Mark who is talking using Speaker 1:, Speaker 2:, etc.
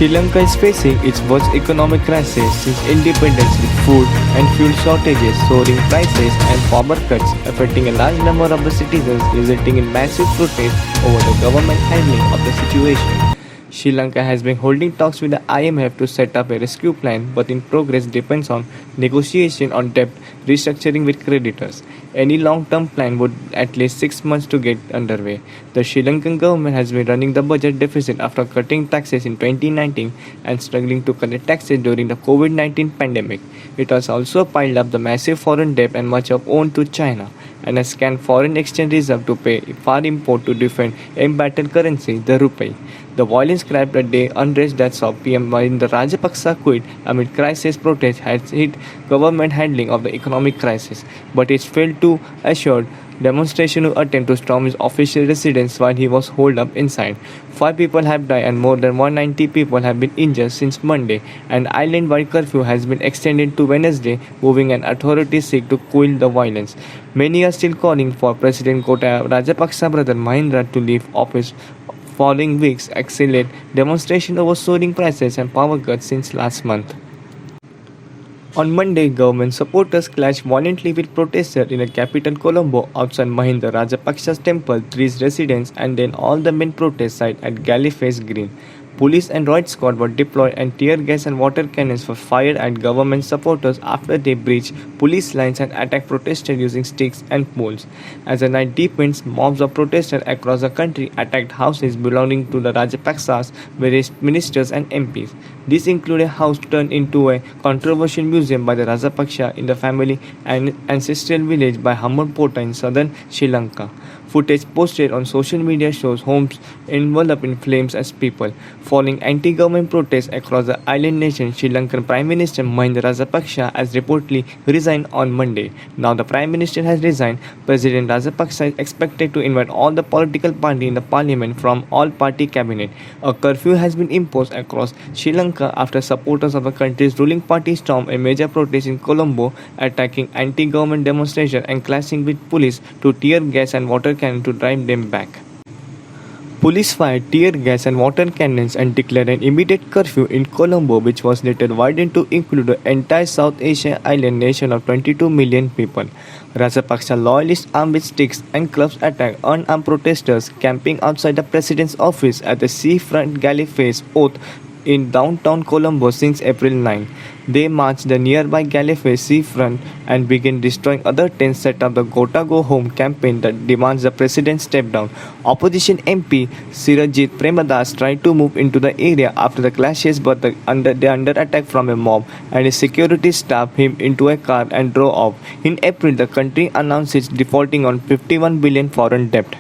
Speaker 1: Sri Lanka is facing its worst economic crisis since independence with food and fuel shortages, soaring prices and power cuts affecting a large number of the citizens, resulting in massive protests over the government handling of the situation. Sri Lanka has been holding talks with the IMF to set up a rescue plan, but in progress depends on negotiation on debt restructuring with creditors. Any long-term plan would at least 6 months to get underway. The Sri Lankan government has been running the budget deficit after cutting taxes in 2019 and struggling to collect taxes during the COVID-19 pandemic. It has also piled up the massive foreign debt and much of owned to China, and has scanned foreign exchange reserve to pay for import to defend embattled currency, the rupee. The violence grabbed a day unrest that saw PM Mahinda Rajapaksa quit amid crisis protests has hit government handling of the economic crisis, but it failed to assure demonstration who attempt to storm his official residence while he was holed up inside. 5 people have died and more than 190 people have been injured since Monday. An island-wide curfew has been extended to Wednesday, moving and authorities seek to quell the violence. Many are still calling for President Kota Rajapaksa brother Mahinda to leave office following weeks accelerate demonstration over soaring prices and power cuts since last month. On Monday, government supporters clashed violently with protesters in the capital Colombo outside Mahinda Rajapaksa's temple, 3 residents, and then all the main protest site at Gallifrey's Green. Police and riot squad were deployed and tear gas and water cannons were fired at government supporters after they breached police lines and attacked protesters using sticks and poles. As the night deepens, mobs of protesters across the country attacked houses belonging to the Rajapaksas, various ministers and MPs. This included a house turned into a controversial museum by the Rajapaksa in the family and ancestral village by Hamarpota in southern Sri Lanka. Footage posted on social media shows homes enveloped in flames as people. Following anti-government protests across the island nation, Sri Lankan Prime Minister Mahinda Rajapaksa has reportedly resigned on Monday. Now the Prime Minister has resigned. President Rajapaksa is expected to invite all the political parties in the parliament from all-party cabinet. A curfew has been imposed across Sri Lanka after supporters of the country's ruling party stormed a major protest in Colombo, attacking anti-government demonstrations and clashing with police to tear gas and water cannons to drive them back. Police fired tear gas and water cannons and declared an immediate curfew in Colombo, which was later widened to include the entire South Asian island nation of 22 million people. Rajapaksa loyalists armed with sticks and clubs attacked unarmed protesters camping outside the president's office at the seafront Gallifrey's Oath in downtown Colombo since April 9. They marched the nearby Gallifrey seafront and began destroying other tents set up the Gota Go Home campaign that demands the president step down. Opposition MP Sirajit Premadas tried to move into the area after the clashes, but they under attack from a mob and his security staff him into a car and drove off. In April, the country announced its defaulting on 51 billion foreign debt.